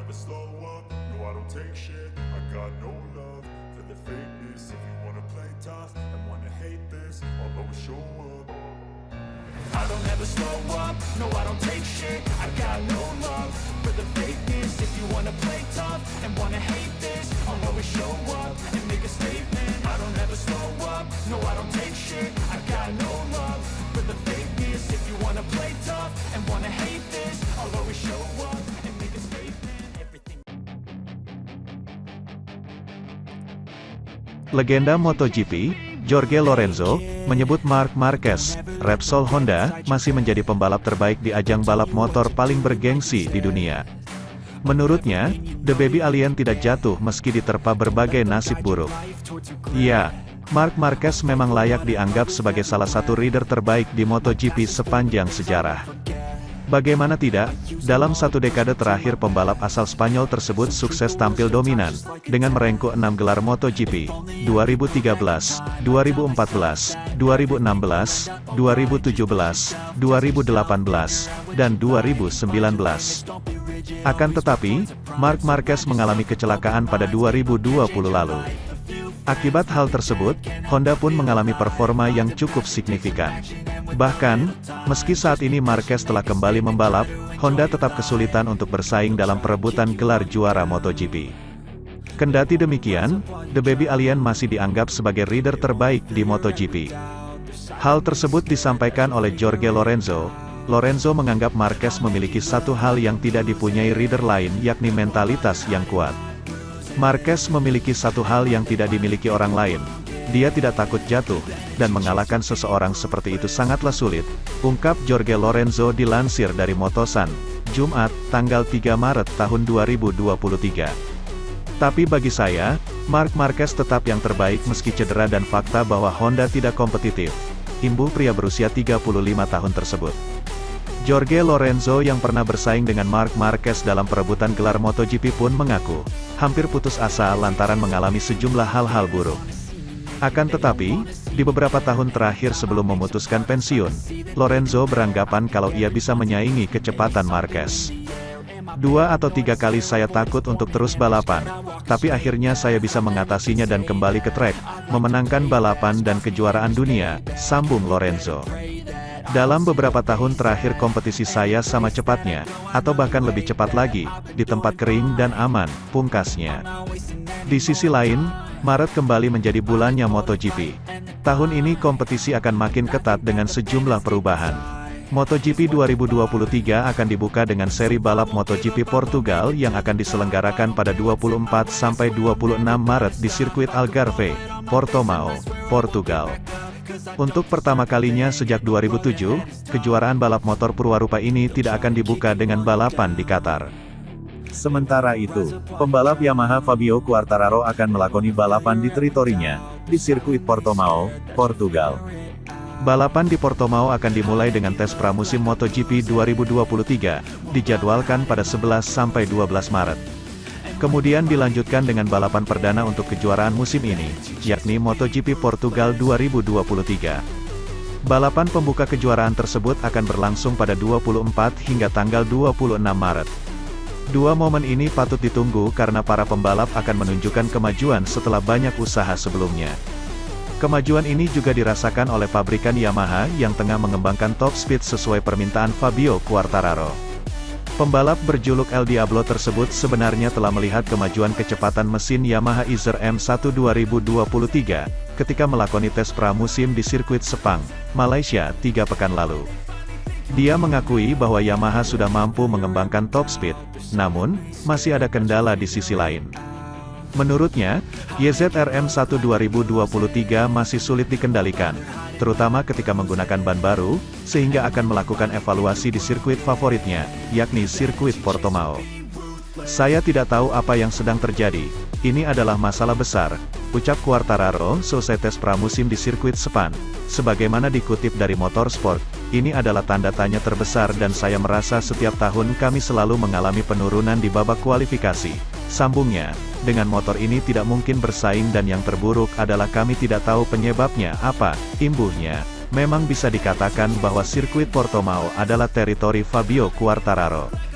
never slow up, no I don't take shit. I got no love for the fakeness. If you wanna play tough and wanna hate this, I'll always show up. I don't ever slow up, no I don't take shit. I got no love for the fakeness. If you wanna play tough and wanna hate this, I'll always show up and make a statement. I don't ever slow up, no I don't take shit. I got no love for the fakeness. If you wanna play tough and wanna hate this, I'll always show up and make a statement. Everything. Legenda MotoGP, Jorge Lorenzo, menyebut Marc Marquez, Repsol Honda, masih menjadi pembalap terbaik di ajang balap motor paling bergengsi di dunia. Menurutnya, The Baby Alien tidak jatuh meski diterpa berbagai nasib buruk. Ya, Marc Marquez memang layak dianggap sebagai salah satu rider terbaik di MotoGP sepanjang sejarah. Bagaimana tidak, dalam satu dekade terakhir pembalap asal Spanyol tersebut sukses tampil dominan, dengan merengkuh 6 gelar MotoGP, 2013, 2014, 2016, 2017, 2018, dan 2019. Akan tetapi, Marc Marquez mengalami kecelakaan pada 2020 lalu. Akibat hal tersebut, Honda pun mengalami performa yang cukup signifikan. Bahkan, meski saat ini Marquez telah kembali membalap, Honda tetap kesulitan untuk bersaing dalam perebutan gelar juara MotoGP. Kendati demikian, The Baby Alien masih dianggap sebagai rider terbaik di MotoGP. Hal tersebut disampaikan oleh Jorge Lorenzo. Lorenzo menganggap Marquez memiliki satu hal yang tidak dipunyai rider lain, yakni mentalitas yang kuat. Marquez memiliki satu hal yang tidak dimiliki orang lain. Dia tidak takut jatuh, dan mengalahkan seseorang seperti itu sangatlah sulit, ungkap Jorge Lorenzo dilansir dari Motosan, Jumat, tanggal 3 Maret tahun 2023. Tapi bagi saya, Marc Marquez tetap yang terbaik meski cedera dan fakta bahwa Honda tidak kompetitif, imbuh pria berusia 35 tahun tersebut. Jorge Lorenzo yang pernah bersaing dengan Marc Marquez dalam perebutan gelar MotoGP pun mengaku, hampir putus asa lantaran mengalami sejumlah hal-hal buruk. Akan tetapi, di beberapa tahun terakhir sebelum memutuskan pensiun, Lorenzo beranggapan kalau ia bisa menyaingi kecepatan Marquez. 2 atau 3 kali saya takut untuk terus balapan, tapi akhirnya saya bisa mengatasinya dan kembali ke trek, memenangkan balapan dan kejuaraan dunia, sambung Lorenzo. Dalam beberapa tahun terakhir kompetisi saya sama cepatnya, atau bahkan lebih cepat lagi, di tempat kering dan aman, pungkasnya. Di sisi lain, Maret kembali menjadi bulannya MotoGP. Tahun ini kompetisi akan makin ketat dengan sejumlah perubahan. MotoGP 2023 akan dibuka dengan seri balap MotoGP Portugal yang akan diselenggarakan pada 24–26 Maret di sirkuit Algarve, Portimao, Portugal. Untuk pertama kalinya sejak 2007, kejuaraan balap motor purwarupa ini tidak akan dibuka dengan balapan di Qatar. Sementara itu, pembalap Yamaha Fabio Quartararo akan melakoni balapan di teritorinya, di sirkuit Portimao, Portugal. Balapan di Portimao akan dimulai dengan tes pramusim MotoGP 2023, dijadwalkan pada 11–12 Maret. Kemudian dilanjutkan dengan balapan perdana untuk kejuaraan musim ini, yakni MotoGP Portugal 2023. Balapan pembuka kejuaraan tersebut akan berlangsung pada 24 hingga tanggal 26 Maret. Dua momen ini patut ditunggu karena para pembalap akan menunjukkan kemajuan setelah banyak usaha sebelumnya. Kemajuan ini juga dirasakan oleh pabrikan Yamaha yang tengah mengembangkan top speed sesuai permintaan Fabio Quartararo. Pembalap berjuluk El Diablo tersebut sebenarnya telah melihat kemajuan kecepatan mesin Yamaha Izer M1 2023, ketika melakoni tes pramusim di sirkuit Sepang, Malaysia, 3 pekan lalu. Dia mengakui bahwa Yamaha sudah mampu mengembangkan top speed, namun, masih ada kendala di sisi lain. Menurutnya, YZR M1 2023 masih sulit dikendalikan, terutama ketika menggunakan ban baru, sehingga akan melakukan evaluasi di sirkuit favoritnya, yakni sirkuit Portimao. Saya tidak tahu apa yang sedang terjadi, ini adalah masalah besar, ucap Quartararo selesai tes pramusim di sirkuit Sepang. Sebagaimana dikutip dari Motorsport, ini adalah tanda tanya terbesar dan saya merasa setiap tahun kami selalu mengalami penurunan di babak kualifikasi. Sambungnya, dengan motor ini tidak mungkin bersaing dan yang terburuk adalah kami tidak tahu penyebabnya apa, imbuhnya. Memang bisa dikatakan bahwa sirkuit Portimao adalah teritori Fabio Quartararo.